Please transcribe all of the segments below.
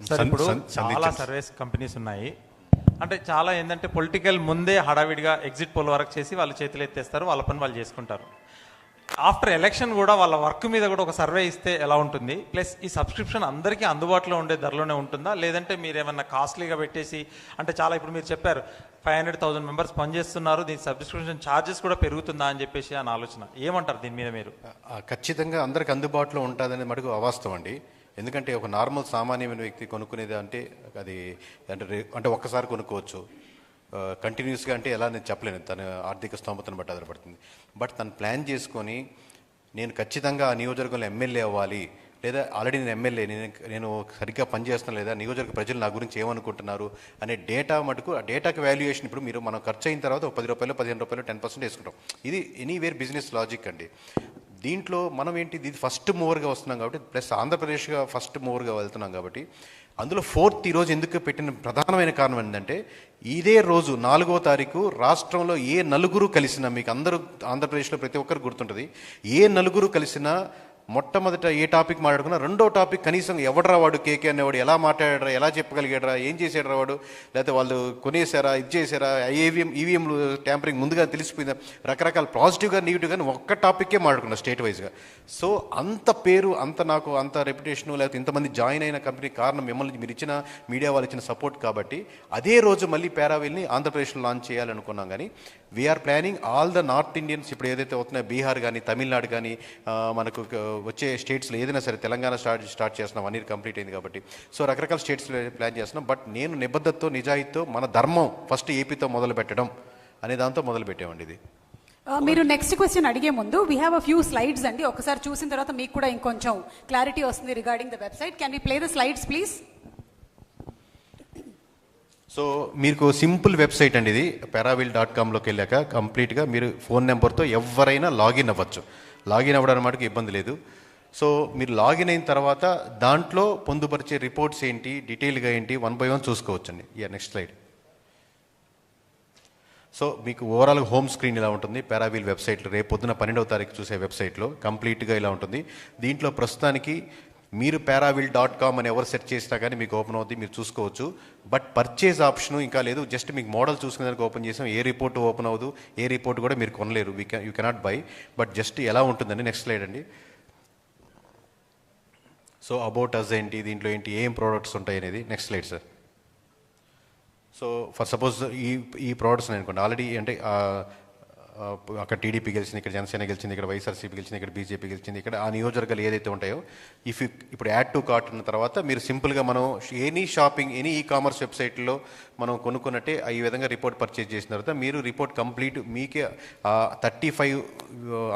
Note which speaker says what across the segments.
Speaker 1: Sir ఇప్పుడు చాలా service companies ఉన్నాయి. అంటే చాలా ఏంటంటే పొలిటికల్ ముందే హడావిడిగా ఎగ్జిట్ పోల్ వరకు చేసి వాళ్ళు చేతులు ఎత్తేస్తారు, వాళ్ళ పని వాళ్ళు చేసుకుంటారు. ఆఫ్టర్ ఎలక్షన్ కూడా వాళ్ళ వర్క్ మీద కూడా ఒక సర్వే ఇస్తే ఎలా ఉంటుంది? ప్లస్ ఈ సబ్స్క్రిప్షన్ అందరికీ అందుబాటులో ఉండే ధరలోనే ఉంటుందా, లేదంటే మీరు ఏమన్నా కాస్ట్లీగా పెట్టేసి, అంటే చాలా ఇప్పుడు మీరు చెప్పారు 500,000 మెంబర్స్ పనిచేస్తున్నారు, దీని సబ్స్క్రిప్షన్ ఛార్జెస్ కూడా పెరుగుతుందా అని చెప్పేసి అని ఆలోచన ఏమంటారు దీని మీద మీరు?
Speaker 2: ఖచ్చితంగా అందరికి అందుబాటులో ఉంటుందనే మటుకు అవాస్తవం అండి. ఎందుకంటే ఒక నార్మల్ సామాన్యమైన వ్యక్తి కొనుక్కునేది అంటే అది అంటే ఒక్కసారి కొనుక్కోవచ్చు, కంటిన్యూస్గా అంటే ఎలా నేను చెప్పలేను, తన ఆర్థిక స్తోమతను బట్టి ఆధారపడుతుంది. బట్ తను ప్లాన్ చేసుకొని నేను ఖచ్చితంగా ఆ నియోజకవర్గంలో ఎమ్మెల్యే అవ్వాలి, లేదా ఆల్రెడీ నేను ఎమ్మెల్యే, నేను సరిగ్గా పనిచేస్తున్నాను, లేదా నియోజకవర్గ ప్రజలు నా గురించి ఏమనుకుంటున్నారు అనే డేటా మటుకు, ఆ డేటాకి వాల్యుయేషన్ ఇప్పుడు మనం ఖర్చు అయిన తర్వాత ఒక 10 రూపాయలు 15 రూపాయలు 10% వేసుకుంటాం. ఇది ఎనీవేర్ బిజినెస్ లాజిక్ అండి. దీంట్లో మనం ఏంటి, ఇది ఫస్ట్ మూవర్గా వస్తున్నాం కాబట్టి, ప్లస్ ఆంధ్రప్రదేశ్గా ఫస్ట్ మూవర్గా వెళ్తున్నాం కాబట్టి, అందులో 4th ఈరోజు ఎందుకు పెట్టిన ప్రధానమైన కారణం ఏంటంటే, ఇదే రోజు 4వ తారీఖు రాష్ట్రంలో ఏ నలుగురు కలిసినా, మీకు అందరూ ఆంధ్రప్రదేశ్లో ప్రతి ఒక్కరు గుర్తుంటుంది, ఏ నలుగురు కలిసినా మొట్టమొదట ఏ టాపిక్ మాట్లాడుకున్నా రెండో టాపిక్ కనీసం ఎవడరా వాడు కేకే అనేవాడు, ఎలా మాట్లాడారా, ఎలా చెప్పగలిగాడరా, ఏం చేసాడరా వాడు, లేకపోతే వాళ్ళు కొనేసారా, ఇది చేశారా, ఈవీఎంలు ట్యాంపరింగ్ ముందుగా తెలిసిపోయిందా, రకరకాల పాజిటివ్గా నెగిటివ్గా ఒక్క టాపిక్కే మాట్లాడుకున్నా స్టేట్ వైజ్గా. సో అంత పేరు, నాకు అంత రెప్యుటేషను, లేకపోతే ఇంతమంది జాయిన్ అయిన కంపెనీ కారణం మిమ్మల్ని మీరు ఇచ్చిన మీడియా వాళ్ళు ఇచ్చిన సపోర్ట్ కాబట్టి, అదే రోజు మళ్ళీ పారావెల్ని ఆంధ్రప్రదేశ్లో లాంచ్ చేయాలనుకున్నాం. కానీ we are planning all the north Indians, ఇప్పుడు ఏదైతే అవుతున్నాయో బీహార్ కానీ తమిళనాడు కానీ మనకు వచ్చే స్టేట్స్లో ఏదైనా సరే, తెలంగాణ స్టార్ట్ చేస్తున్నాం, 1 year కంప్లీట్ అయింది కాబట్టి, సో రకరకాల స్టేట్స్లో ప్లాన్ చేస్తున్నాం. బట్ నేను నిబద్ధతతో నిజాయితీతో మన ధర్మం ఫస్ట్ ఏపీతో మొదలు పెట్టడం అనే దాంతో మొదలు పెట్టామండి. ఇది
Speaker 3: మీరు నెక్స్ట్ క్వశ్చన్ అడిగే ముందు we have a few slides అండి, ఒకసారి చూసిన తర్వాత మీకు కూడా ఇంకొంచెం క్లారిటీ వస్తుంది regarding the website. Can we play the slides please?
Speaker 2: So మీకు సింపుల్ వెబ్సైట్ అండి ఇది. paravel.comలోకి వెళ్ళాక కంప్లీట్గా మీరు ఫోన్ నెంబర్తో ఎవరైనా లాగిన్ అవ్వచ్చు. లాగిన్ అవ్వడానికి మటుకు ఇబ్బంది లేదు. సో మీరు లాగిన్ అయిన తర్వాత దాంట్లో పొందుపరిచే రిపోర్ట్స్ ఏంటి, డీటెయిల్గా ఏంటి, 1 by 1 చూసుకోవచ్చండి. Next slide. సో మీకు ఓవరాల్ హోమ్ స్క్రీన్ ఇలా ఉంటుంది పారావెల్ వెబ్సైట్లో. రేపు పొద్దున 12వ తారీఖు చూసే వెబ్సైట్లో కంప్లీట్గా ఇలా ఉంటుంది. దీంట్లో ప్రస్తుతానికి మీరు paravel.com అని ఎవరు సెర్చ్ చేసినా కానీ మీకు ఓపెన్ అవుతుంది, మీరు చూసుకోవచ్చు. బట్ పర్చేజ్ ఆప్షన్ ఇంకా లేదు, జస్ట్ మీకు మోడల్ చూసుకునేదానికి ఓపెన్ చేసాం. ఏ రిపోర్ట్ ఓపెన్ అవ్వదు, ఏ రిపోర్ట్ కూడా మీరు కొనలేరు, you cannot buy. But just ఎలా ఉంటుందండి. నెక్స్ట్ స్లైడ్ అండి. సో అబౌట్ అస్ ఏంటి, దీంట్లో ఏంటి, ఏం ప్రోడక్ట్స్ ఉంటాయి అనేది. Next slide sir. So for suppose ఈ ప్రోడక్ట్స్ అనుకోండి, ఆల్రెడీ అంటే అక్కడ టీడీపీ గెలిచింది, ఇక్కడ జనసేన గెలిచింది, ఇక్కడ వైఎస్ఆర్సీపీ గెలిచింది, ఇక్కడ బీజేపీ గెలిచింది, ఇక్కడ ఆ నియోజకవర్గాలు ఏదైతే ఉంటాయో ఇప్పుడు యాడ్ టు కార్ట్ ఉన్న తర్వాత మీరు సింపుల్గా మనం any shopping, any e commerce వెబ్సైట్లో మనం కొనుక్కున్నట్టే ఈ విధంగా రిపోర్ట్ పర్చేజ్ చేసిన తర్వాత మీరు రిపోర్ట్ కంప్లీట్ మీకే 35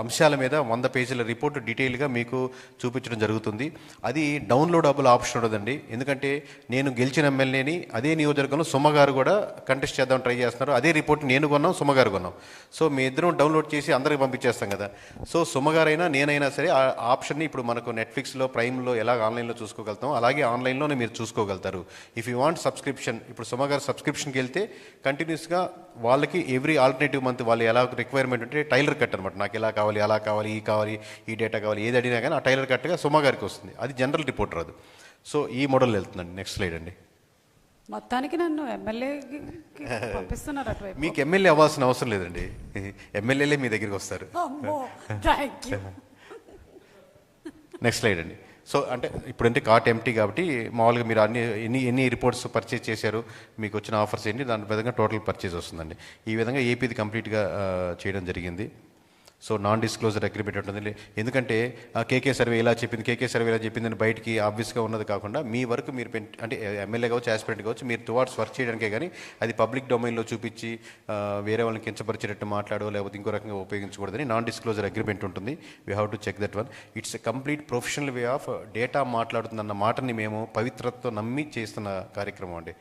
Speaker 2: అంశాల మీద 100 పేజీల రిపోర్ట్ డీటెయిల్గా మీకు చూపించడం జరుగుతుంది. అది డౌన్లోడబుల్ ఆప్షన్ ఉండదండి, ఎందుకంటే నేను గెలిచిన ఎమ్మెల్యేని అదే నియోజకవర్గంలో సుమ్మగారు కూడా కంటెస్ట్ చేద్దాం ట్రై చేస్తున్నారు. అదే రిపోర్ట్ నేను కొన్నాం, సుమ్మగారు కొన్నాం. సో మీ ఇద్దరం డౌన్లోడ్ చేసి అందరికి పంపించేస్తాం కదా. సో సుమ్మగారైనా నేనైనా సరే ఆ ఆప్షన్ని ఇప్పుడు మనకు నెట్ఫ్లిక్స్లో, ప్రైమ్లో ఎలా ఆన్లైన్లో చూసుకోగలుగుతాం, అలాగే ఆన్లైన్లోనే మీరు చూసుకోగలుగుతారు. ఇఫ్ యూ వాంట్ సబ్స్క్రిప్షన్, ఇప్పుడు సుమ్మగారు సబ్స్క్రిప్షన్కి వెళ్తే కంటిన్యూస్గా వాళ్ళకి ఎవ్రీ ఆల్టర్నేటివ్ మంత్ వాళ్ళు ఎలా రిక్వైర్మెంట్ ఉంటే టైలర్ కట్ అనమాట, నాకు ఎలా కావాలి, అలా కావాలి, ఈ కావాలి, ఈ డేటా కావాలి, ఏది అడిగినా కానీ ఆ టైలర్ కట్గా సుమ్మగారికి వస్తుంది. అది జనరల్ రిపోర్ట్ రాదు. సో ఈ మోడల్ వెళ్తుందండి. నెక్స్ట్ స్లైడ్ అండి.
Speaker 3: మొత్తానికి నన్ను ఎమ్మెల్యే పంపిస్తున్నారు అటువైపు.
Speaker 2: మీకు ఎమ్మెల్యే అవ్వాల్సిన అవసరం లేదండి, ఎమ్మెల్యేలే మీ దగ్గరికి వస్తారు. నెక్స్ట్ స్లైడ్ అండి. సో అంటే ఇప్పుడంటే కార్ట్ ఎంటీ కాబట్టి మామూలుగా మీరు ఎన్ని రిపోర్ట్స్ పర్చేజ్ చేశారు, మీకు వచ్చిన ఆఫర్స్ ఏంటి, దాని విధంగా టోటల్ పర్చేజ్ వస్తుందండి. ఈ విధంగా ఏపీది కంప్లీట్గా చేయడం జరిగింది. సో నాన్ డిస్క్లోజర్ అగ్రిమెంట్ ఉంటుంది. ఎందుకంటే కేకే సర్వే ఇలా చెప్పింది, కేకే సర్వే ఇలా చెప్పిందని బయటికి ఆబ్వియస్గా ఉన్నది కాకుండా మీ వరకు మీరు అంటే ఎమ్మెల్యే కావచ్చు, యాస్పిరెంట్ కావచ్చు, మీరు టువార్డ్స్ వర్క్ చేయడానికే కానీ అది పబ్లిక్ డొమైన్లో చూపించి వేరే వాళ్ళని కించపరిచేటట్టు మాట్లాడో లేకపోతే ఇంకో రకంగా ఉపయోగించకూడదని నాన్ డిస్క్లోజర్ అగ్రిమెంట్ ఉంటుంది. We have to check that one. It's a complete professional way of data మాట్లాడుతుందన్న మాటని మేము పవిత్రతతో నమ్మి చేస్తున్న కార్యక్రమం అండి.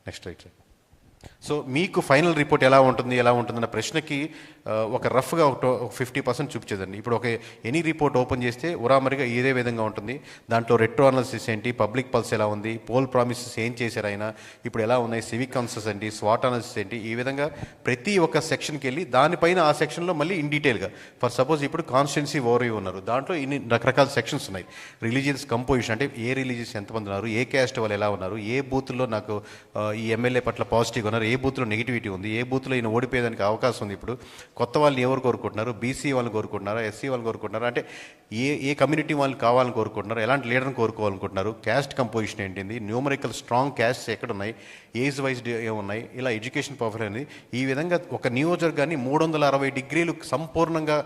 Speaker 2: Next right sir. సో మీకు ఫైనల్ రిపోర్ట్ ఎలా ఉంటుందన్న ప్రశ్నకి ఒక రఫ్గా ఒక 50% చూపించేదండి. ఇప్పుడు ఒక ఎనీ రిపోర్ట్ ఓపెన్ చేస్తే ఉరామరిగా ఇదే విధంగా ఉంటుంది. దాంట్లో రెట్రో అనాలిసిస్ ఏంటి, పబ్లిక్ పల్స్ ఎలా ఉంది, పోల్ ప్రామిసెస్ ఏం చేశారు ఆయన, ఇప్పుడు ఎలా ఉన్నాయి, సివిక్ కన్సెస్ ఏంటి, స్వాట్ అనాలిసిస్ ఏంటి, ఈ విధంగా ప్రతి ఒక్క సెక్షన్కి వెళ్ళి దానిపైన ఆ సెక్షన్లో మళ్ళీ ఇన్ డీటెయిల్గా ఫర్ సపోజ్ ఇప్పుడు కాన్స్టిట్యున్సీ ఓవర్వ్యూ ఉన్నారు, దాంట్లో ఇన్ని రకరకాల సెక్షన్స్ ఉన్నాయి. రిలీజియస్ కంపోజిషన్ అంటే ఏ రిలీజియస్ ఎంతమంది ఉన్నారు, ఏ క్యాస్ట్ వాళ్ళు ఎలా ఉన్నారు, ఏ బూత్లో నాకు ఈ ఎమ్మెల్యే పట్ల పాజిటివ్గా ఉన్నారు, ఏ బూత్లో నెగిటివిటీ ఉంది, ఏ బూత్లో ఈయన ఓడిపోయేదానికి అవకాశం ఉంది, ఇప్పుడు కొత్త వాళ్ళని ఎవరు కోరుకుంటున్నారు, బీసీ వాళ్ళని కోరుకుంటున్నారా, ఎస్సీ వాళ్ళని కోరుకుంటున్నారా, అంటే ఏ కమ్యూనిటీ వాళ్ళని కావాలని కోరుకుంటున్నారు, ఎలాంటి లీడర్ని కోరుకోవాలనుకుంటున్నారు, క్యాస్ట్ కంపోజిషన్ ఏంటింది, న్యూమరికల్ స్ట్రాంగ్ క్యాస్ట్స్ ఎక్కడ ఉన్నాయి, ఏజ్ వైజ్ ఏమున్నాయి, ఇలా ఎడ్యుకేషన్ ప్రొఫైల్ అనేది ఈ విధంగా ఒక నియోజకవర్గాన్ని 360 డిగ్రీలు సంపూర్ణంగా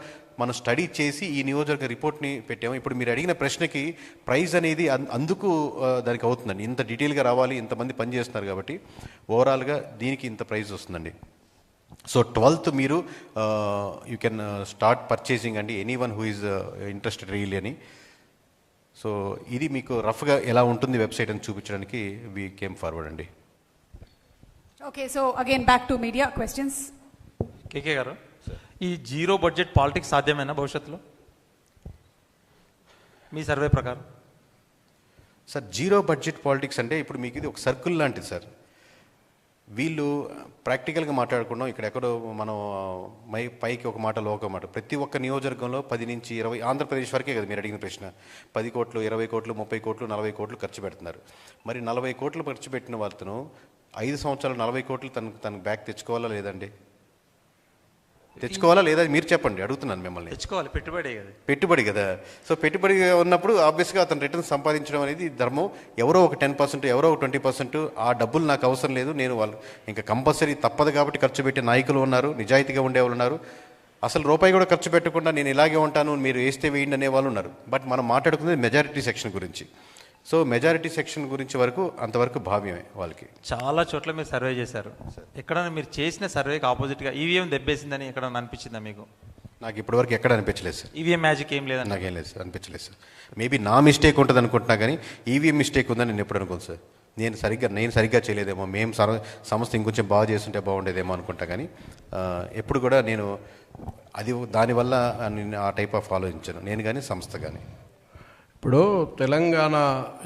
Speaker 2: మనం స్టడీ చేసి ఈ నియోజకవర్గ రిపోర్ట్ని పెట్టాము. ఇప్పుడు మీరు అడిగిన ప్రశ్నకి ప్రైజ్ అనేది అందుకు దానికి అవుతుందండి. ఇంత డీటెయిల్గా రావాలి, ఇంతమంది పనిచేస్తున్నారు కాబట్టి ఓవరాల్గా దీనికి ఇంత ప్రైజ్ వస్తుందండి. సో 12th మీరు యూ కెన్ స్టార్ట్ పర్చేసింగ్ అండి, any one who is interested really అని. సో ఇది మీకు రఫ్గా ఎలా ఉంటుంది వెబ్సైట్ అని చూపించడానికి వీ కేమ్ ఫార్వర్డ్ అండి.
Speaker 3: Okay, so again back to media questions.
Speaker 1: KK garu, ఈ జీరో బడ్జెట్ పాలిటిక్స్ సాధ్యమేనా భవిష్యత్తులో మీ సర్వే ప్రకారం?
Speaker 2: సార్ జీరో బడ్జెట్ పాలిటిక్స్ అంటే ఇప్పుడు మీకు ఇది ఒక సర్కిల్ లాంటిది సార్. వీళ్ళు ప్రాక్టికల్గా మాట్లాడుకున్నాం, ఇక్కడ ఎక్కడో మనం పైకి ఒక మాట ఒక మాట. ప్రతి ఒక్క నియోజకవర్గంలో 10 నుంచి 20, ఆంధ్రప్రదేశ్ వరకే కదా మీరు అడిగిన ప్రశ్న, 10 కోట్లు, 20 కోట్లు, 30 కోట్లు, 40 కోట్లు ఖర్చు పెడుతున్నారు. మరి 40 కోట్లు ఖర్చు పెట్టిన వాళ్ళను 5 సంవత్సరాలు 40 కోట్లు తనకు బ్యాక్ తెచ్చుకోవాలా లేదండి? తెచ్చుకోవాలా లేదా మీరు చెప్పండి, అడుగుతున్నాను మిమ్మల్ని.
Speaker 1: తెచ్చుకోవాలి,
Speaker 2: పెట్టుబడి కదా. సో పెట్టుబడి ఉన్నప్పుడు ఆబ్వియస్గా అతను రిటర్న్ సంపాదించడం అనేది ధర్మం. ఎవరో ఒక 10%, ఎవరో ఒక 20%, ఆ డబ్బులు నాకు అవసరం లేదు, నేను వాళ్ళు ఇంకా కంపల్సరీ తప్పదు కాబట్టి ఖర్చు పెట్టే నాయకులు ఉన్నారు, నిజాయితీగా ఉండేవాళ్ళు ఉన్నారు. అసలు రూపాయి కూడా ఖర్చు పెట్టకుండా నేను ఇలాగే ఉంటాను, మీరు వేస్తే వేయండి అనే వాళ్ళు ఉన్నారు. బట్ మనం మాట్లాడుకునేది మెజారిటీ సెక్షన్ గురించి. సో మెజారిటీ సెక్షన్ గురించి వరకు అంతవరకు భావ్యమే వాళ్ళకి.
Speaker 1: చాలా చోట్ల మీరు సర్వే చేశారు, ఎక్కడైనా మీరు చేసిన సర్వేకి ఆపోజిట్గా ఈవీఎం దెబ్బేసిందని ఎక్కడన్నా అనిపించిందా మీకు?
Speaker 2: నాకు ఇప్పటివరకు ఎక్కడ అనిపించలేదు సార్.
Speaker 1: ఈవీఎం మ్యాజిక్ ఏం లేదని
Speaker 2: నాకేం లేదు సార్, అనిపించలేదు సార్. మేబీ నా మిస్టేక్ ఉంటుంది అనుకుంటున్నా కానీ ఈవీఎం మిస్టేక్ ఉందని నేను ఎప్పుడు అనుకోను సార్. నేను సరిగ్గా చేయలేదేమో, మేము సంస్థ ఇంకొంచెం బాగా చేస్తుంటే బాగుండేదేమో అనుకుంటా. కానీ ఎప్పుడు కూడా నేను దానివల్ల నేను ఆ టైప్ ఆఫ్ ఆలోచించాను, నేను కానీ సంస్థ కానీ.
Speaker 4: ఇప్పుడు తెలంగాణ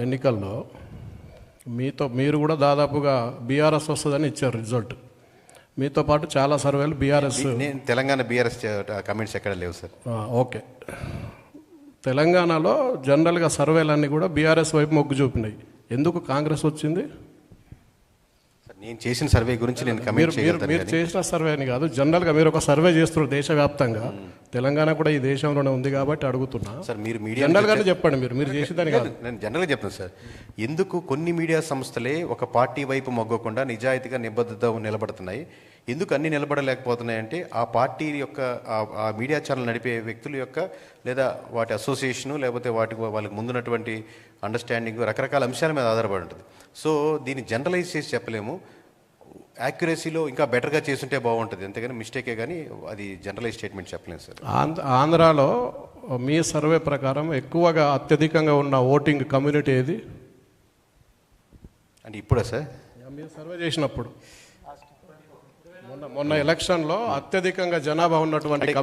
Speaker 4: ఎన్నికల్లో మీరు కూడా దాదాపుగా బీఆర్ఎస్ వస్తుందని ఇచ్చారు రిజల్ట్. మీతో పాటు చాలా సర్వేలు బీఆర్ఎస్.
Speaker 2: నేను తెలంగాణ బీఆర్ఎస్ కమెంట్స్ ఎక్కడ లేవు సార్.
Speaker 4: ఓకే, తెలంగాణలో జనరల్గా సర్వేలన్నీ కూడా బీఆర్ఎస్ వైపు మొగ్గు చూపినాయి. ఎందుకు కాంగ్రెస్ వచ్చింది?
Speaker 2: నేను చేసిన సర్వే గురించి నేను కమెంట్ చేయగలుగుతాను.
Speaker 4: మీరు చేసిన సర్వే అని కాదు, జనరల్గా మీరు ఒక సర్వే చేస్తున్నారు దేశవ్యాప్తంగా. తెలంగాణ కూడా ఈ దేశంలోనే ఉంది కాబట్టి అడుగుతున్నా
Speaker 2: సార్. మీరు మీడియా
Speaker 4: జనరల్గానే చెప్పండి, మీరు చేసేదాన్ని కాదు.
Speaker 2: నేను జనరల్గా చెప్తాను సార్. ఎందుకు కొన్ని మీడియా సంస్థలే ఒక పార్టీ వైపు మొగ్గకుండా నిజాయితీగా నిబద్ధత నిలబడుతున్నాయి, ఎందుకు అన్ని నిలబడలేకపోతున్నాయంటే ఆ పార్టీ యొక్క ఆ మీడియా ఛానల్ నడిపే వ్యక్తుల యొక్క లేదా వాటి అసోసియేషను లేకపోతే వాళ్ళకి ముందున్నటువంటి అండర్స్టాండింగ్ రకరకాల అంశాల మీద ఆధారపడి ఉంటుంది. సో దీన్ని జనరలైజ్ చేసి చెప్పలేము, యాక్యురసీలో ఇంకా బెటర్గా చేస్తుంటే బాగుంటుంది, అంతేగాని మిస్టేకే కానీ అది జనరలైజ్ స్టేట్మెంట్ చెప్పలేము సార్.
Speaker 4: ఆంధ్రాలో మీ సర్వే ప్రకారం ఎక్కువగా అత్యధికంగా ఉన్న ఓటింగ్ కమ్యూనిటీ ఏది
Speaker 2: అంటే ఇప్పుడా సార్?
Speaker 4: మీరు సర్వే చేసినప్పుడు మొన్న ఎలక్షన్లో అత్యధికంగా జనాభా ఉన్నటువంటి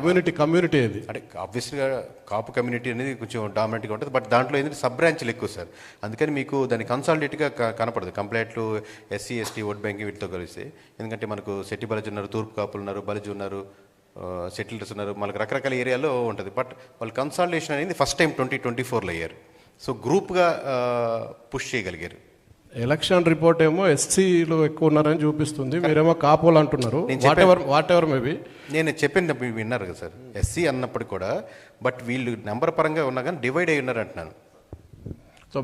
Speaker 4: కమ్యూనిటీ ఏది?
Speaker 2: అంటే ఆబ్వియస్గా కాపు కమ్యూనిటీ అనేది కొంచెం డామినెంట్గా ఉంటుంది. బట్ దాంట్లో ఏంటంటే సబ్ బ్రాంచ్లు ఎక్కువ సార్, అందుకని మీకు దాన్ని కన్సాలిడేట్గా కనపడదు compare to SC ST vote banking వీటితో కలిస్తే. ఎందుకంటే మనకు సెట్టి బలిజు ఉన్నారు, తూర్పు కాపులు ఉన్నారు, బలిజు ఉన్నారు, సెటిల్స్ ఉన్నారు, మనకు రకరకాల ఏరియాలో ఉంటుంది. బట్ వాళ్ళు కన్సాలిడేషన్ అనేది ఫస్ట్ టైం 2024లో అయ్యారు. సో గ్రూప్గా పుష్ చేయగలిగారు.
Speaker 4: ఎలక్షన్ రిపోర్ట్ ఏమో ఎస్సీలు ఎక్కువ ఉన్నారని చూపిస్తుంది, మీరేమో కాపులు అంటున్నారు. వాట్ ఎవర్ మేబీ
Speaker 2: నేను చెప్పింది విన్నారు కదా సార్, ఎస్సీ అన్నప్పుడు కూడా బట్ వీళ్ళు నెంబర్ పరంగా ఉన్నా కానీ డివైడ్ అయి ఉన్నారు అంటున్నాను.
Speaker 4: సో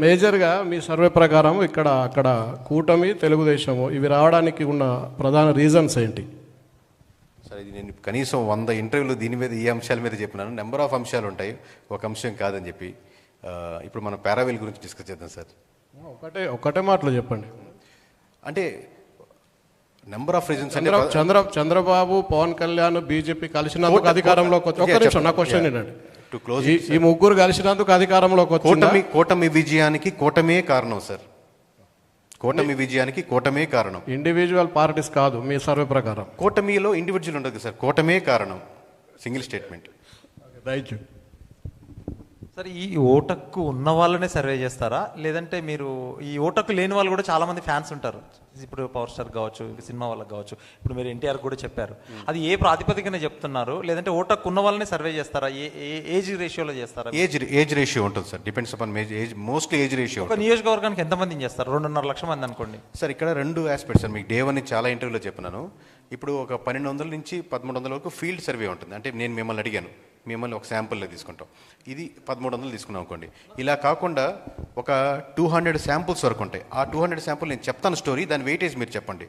Speaker 4: మేజర్గా మీ సర్వే ప్రకారం అక్కడ కూటమి, తెలుగుదేశము ఇవి రావడానికి ఉన్న ప్రధాన రీజన్స్ ఏంటి?
Speaker 2: సార్ ఇది నేను కనీసం 100 ఇంటర్వ్యూలు దీని మీద ఈ అంశాల మీద చెప్పినాను. నెంబర్ ఆఫ్ అంశాలు ఉంటాయి, ఒక అంశం కాదని చెప్పి. ఇప్పుడు మనం పారావెల్ గురించి డిస్కస్ చేద్దాం సార్.
Speaker 4: ఒకటే మాటలో చెప్పండి.
Speaker 2: అంటే నెంబర్ ఆఫ్ రీజన్స్ అంటే
Speaker 4: చంద్రబాబు, పవన్ కళ్యాణ్, బీజేపీ కలిసినందుకు అధికారంలోకి వచ్చి, ఒక్క నిమిషం నా క్వశ్చన్ ఏంటంటే, ఈ ముగ్గురు కలిసినందుకు అధికారంలోకి వచ్చి
Speaker 2: కూటమి విజయానికి కూటమే కారణం సార్. కూటమి విజయానికి కూటమే కారణం.
Speaker 4: ఇండివిజువల్ పార్టీస్ కాదు మీ సర్వే ప్రకారం.
Speaker 2: కూటమిలో ఇండివిజువల్ ఉండదు సార్, కూటమే కారణం. Single statement.
Speaker 4: రైట్.
Speaker 1: సరే, ఈ ఓటక్కు ఉన్న వాళ్ళనే సర్వే చేస్తారా, లేదంటే మీరు ఈ ఓటక్కు లేని వాళ్ళు కూడా చాలా మంది ఫ్యాన్స్ ఉంటారు, ఇప్పుడు పవర్ స్టార్ కావచ్చు, సినిమా వాళ్ళకి కావచ్చు, ఇప్పుడు మీరు ఎన్టీఆర్ కూడా చెప్పారు, అది ఏ ప్రాతిపదికన చెప్తున్నారు, లేదంటే ఓటక్కు ఉన్న వాళ్ళనే సర్వే చేస్తారా, ఏజ్ రేషియోలో చేస్తారా?
Speaker 2: ఏజ్ రేషియో ఉంటుంది sir, depends upon age, mostly age ratio.
Speaker 1: ఒక నియోజకవర్గానికి ఎంతమందిని చేస్తారు? 2.5 లక్షల మంది అనుకోండి
Speaker 2: సార్. ఇక్కడ 2 ఆస్పెక్ట్స్ సార్, మీకు డే 1 చాలా ఇంటర్వ్యూలో చెప్పినాను. ఇప్పుడు ఒక 1200 నుంచి 1300 వరకు ఫీల్డ్ సర్వే ఉంటుంది. అంటే నేను మిమ్మల్ని అడిగాను, మిమ్మల్ని ఒక శాంపుల్లో తీసుకుంటాం, ఇది 1300 తీసుకున్నాం అనుకోండి. ఇలా కాకుండా ఒక 200 శాంపుల్స్ వరకు ఉంటాయి. ఆ 200 శాంపుల్ నేను చెప్తాను స్టోరీ, దాని వెయిటేజ్ మీరు చెప్పండి.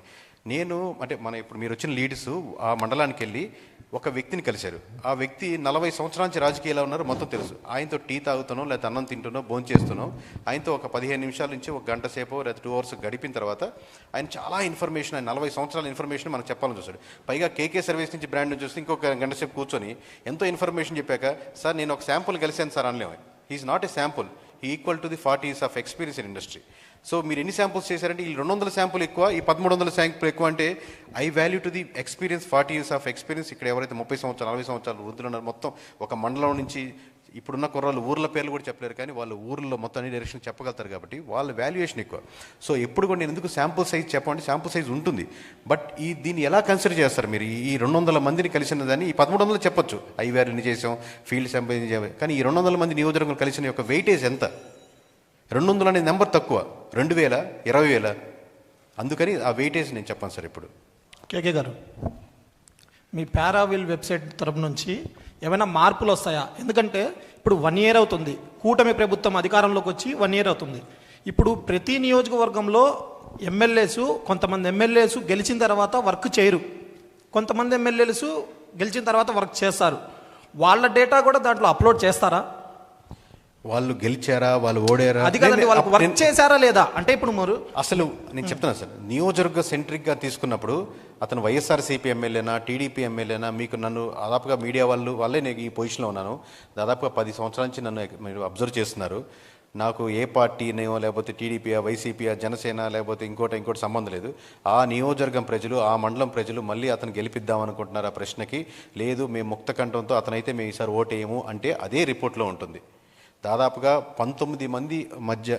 Speaker 2: నేను అంటే ఇప్పుడు మీరు వచ్చిన లీడ్స్ ఆ మండలానికి వెళ్ళి ఒక వ్యక్తిని కలిశారు. ఆ వ్యక్తి 40 సంవత్సరాల నుంచి రాజకీయాల్లో ఉన్నారు, మొత్తం తెలుసు. ఆయనతో టీ తాగుతానో లేకపోతే అన్నం తింటునో భోజనం చేస్తున్నాం, ఆయనతో ఒక 15 నిమిషాల నుంచి ఒక గంట సేపు లేదా 2 అవర్స్ గడిపిన తర్వాత ఆయన చాలా ఇన్ఫర్మేషన్, ఆయన 40 సంవత్సరాల ఇన్ఫర్మేషన్ మనకు చెప్పాలని చూస్తాడు. పైగా కేకే సర్వీస్ నుంచి బ్రాండ్ నుంచి చూస్తే ఇంకొక గంట సేపు కూర్చొని ఎంతో ఇన్ఫర్మేషన్ చెప్పాక, సార్ నేను ఒక శాంపుల్ కలిసాను సార్ అనలేము. He's not a sample, he equal to the 40 years of experience in industry. So మీరు ఎన్ని శాంపుల్స్ చేశారంటే, ఈ 200 శాంపుల్ ఎక్కువ, ఈ 1300 శాంపుల్ ఎక్కువ. అంటే I value to the experience, 40 years of experience. ఇక్కడ ఎవరైతే 30 సంవత్సరాలు 40 సంవత్సరాలు వృద్ధులు ఉన్నారు, మొత్తం ఒక మండలం నుంచి ఇప్పుడున్న కుర్రాళ్ళు ఊర్ల పేర్లు కూడా చెప్పలేరు, కానీ వాళ్ళు ఊర్లో మొత్తం అన్ని డైరెక్షన్ చెప్పగలుగుతారు కాబట్టి వాళ్ళ వాల్యుయేషన్ ఎక్కువ. సో ఎప్పుడు కూడా నేను ఎందుకు శాంపుల్ సైజ్ చెప్పండి, శాంపుల్ సైజ్ ఉంటుంది, బట్ దీన్ని ఎలా కన్సిడర్ చేస్తారు మీరు? ఈ 200 మందిని కలిసిన దాన్ని ఈ 1300 చెప్పొచ్చు, ఐవీఆర్ ఎన్ని చేసాం, ఫీల్డ్ శాంపుల్ ఎన్ని చేయాలి, కానీ ఈ 200 మంది నియోజకవర్గం కలిసిన యొక్క వెయిటేజ్ ఎంత? 200 అనే నెంబర్ తక్కువ, 2000, 20,000. అందుకని ఆ వెయిటేజ్ నేను చెప్పాను సార్. ఇప్పుడు
Speaker 5: కేకే గారు, మీ పారావిల్ వెబ్సైట్ తరపు నుంచి ఏమైనా మార్పులు వస్తాయా? ఎందుకంటే ఇప్పుడు 1 year అవుతుంది, కూటమి ప్రభుత్వం అధికారంలోకి వచ్చి 1 year అవుతుంది. ఇప్పుడు ప్రతి నియోజకవర్గంలో కొంతమంది ఎమ్మెల్యేస్ గెలిచిన తర్వాత వర్క్ చేయరు, కొంతమంది ఎమ్మెల్యేస్ గెలిచిన తర్వాత వర్క్ చేస్తారు. వాళ్ళ డేటా కూడా దాంట్లో అప్లోడ్ చేస్తారా?
Speaker 2: వాళ్ళు గెలిచారా, వాళ్ళు ఓడారా,
Speaker 5: అది కదండి, వాళ్ళకి వర్క్ చేశారా లేదా అంటే ఇప్పుడు మీరు
Speaker 2: అసలు నేను చెప్తున్నాను సార్. నియోజకవర్గ సెంట్రిక్గా తీసుకున్నప్పుడు అతను వైఎస్ఆర్సీపీ ఎమ్మెల్యేనా, టీడీపీ ఎమ్మెల్యేనా, మీకు నన్ను దాదాపుగా మీడియా వాళ్ళే నేను ఈ పొజిషన్లో ఉన్నాను, దాదాపుగా 10 సంవత్సరాల నుంచి నన్ను మీరు అబ్జర్వ్ చేస్తున్నారు. నాకు ఏ పార్టీనేమో లేకపోతే టీడీపీయా, వైసీపీయా, జనసేన లేకపోతే ఇంకోటి సంబంధం లేదు. ఆ నియోజకవర్గం ప్రజలు, ఆ మండలం ప్రజలు మళ్ళీ అతను గెలిపిద్దాం అనుకుంటున్నారు. ఆ ప్రశ్నకి లేదు, మేము ముక్త కంఠంతో అతనైతే మేము ఈసారి ఓటేయము అంటే అదే రిపోర్ట్లో ఉంటుంది. దాదాపుగా 19 మంది మధ్య,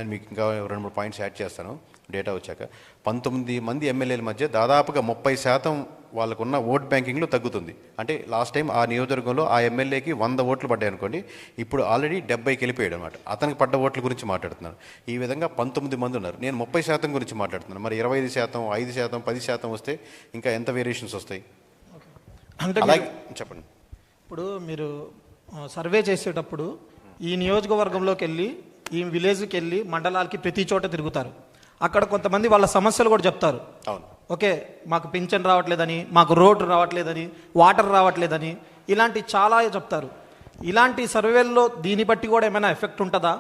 Speaker 2: మీకు ఇంకా 2-3 పాయింట్స్ యాడ్ చేస్తాను డేటా వచ్చాక, 19 మంది ఎమ్మెల్యేల మధ్య దాదాపుగా 30% వాళ్ళకున్న ఓట్ బ్యాంకింగ్లో తగ్గుతుంది. అంటే లాస్ట్ టైం ఆ నియోజకవర్గంలో ఆ ఎమ్మెల్యేకి 100 ఓట్లు పడ్డాయి అనుకోండి, ఇప్పుడు ఆల్రెడీ 70కి వెళ్ళిపోయాడు అనమాట. అతనికి పడ్డ ఓట్ల గురించి మాట్లాడుతున్నాను. ఈ విధంగా 19 మంది ఉన్నారు. నేను 30% గురించి మాట్లాడుతున్నాను. మరి 25%, 5%, 10% వస్తే ఇంకా ఎంత వేరియేషన్స్ వస్తాయి?
Speaker 5: అంటే
Speaker 2: అలాగే చెప్పండి.
Speaker 5: ఇప్పుడు మీరు సర్వే చేసేటప్పుడు ఈ నియోజకవర్గంలోకి వెళ్ళి, ఈ విలేజ్కి వెళ్ళి, మండలాలకి ప్రతి చోట తిరుగుతారు. అక్కడ కొంతమంది వాళ్ళ సమస్యలు కూడా చెప్తారు.
Speaker 2: అవును,
Speaker 5: ఓకే, మాకు పింఛన్ రావట్లేదని, మాకు రోడ్డు రావట్లేదని, వాటర్ రావట్లేదని, ఇలాంటి చాలా చెప్తారు. ఇలాంటి సర్వేల్లో దీన్ని బట్టి కూడా ఏమైనా ఎఫెక్ట్ ఉంటుందా?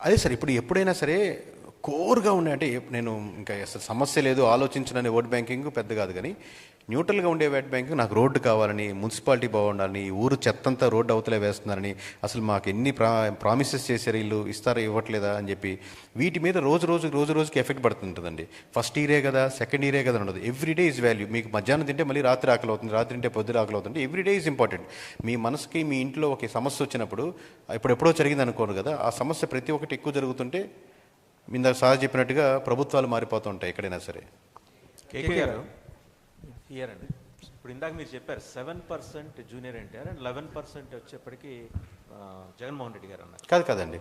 Speaker 2: అదే సార్, ఇప్పుడు ఎప్పుడైనా సరే కోర్గా ఉన్నాయి అంటే నేను ఇంకా అసలు సమస్య లేదు ఆలోచించనని ఓట్ బ్యాంకింగ్ పెద్ద కాదు, కానీ న్యూట్రల్గా ఉండే ఓట్ బ్యాంకింగ్ నాకు రోడ్డు కావాలని, మున్సిపాలిటీ బాగుండాలని, ఊరు చెత్తంతా రోడ్డు అవతలే వేస్తున్నారని, అసలు మాకు ఎన్ని ప్రామిసెస్ చేశారు వీళ్ళు, ఇస్తారా ఇవ్వట్లేదా అని చెప్పి వీటి మీద రోజుకి ఎఫెక్ట్ పడుతుంటుందండి. ఫస్ట్ ఇయరే కదా, సెకండ్ ఇయరే కదా ఉండదు. Everyday is value. మీకు మధ్యాహ్నం తింటే మళ్ళీ రాత్రి ఆకలి అవుతుంది, రాత్రి తింటే పొద్దున ఆకలి అవుతుంది. Everyday is important. మీ మనసుకి మీ ఇంట్లో ఒక సమస్య వచ్చినప్పుడు, ఎప్పుడెప్పుడో జరిగింది అనుకోరు కదా, ఆ సమస్య ప్రతి ఒక్కటి ఎక్కువ జరుగుతుంటే ఇందాక సార్ చెప్పినట్టుగా ప్రభుత్వాలు మారిపోతూ ఉంటాయి ఎక్కడైనా సరే.
Speaker 6: కేకే గారు ఇయర్ అండి, ఇప్పుడు ఇందాక మీరు చెప్పారు 7% జూనియర్ ఎన్టీఆర్ అండ్ 11% వచ్చేప్పటికి జగన్మోహన్ రెడ్డి గారు అన్నారు.
Speaker 2: కాదండి,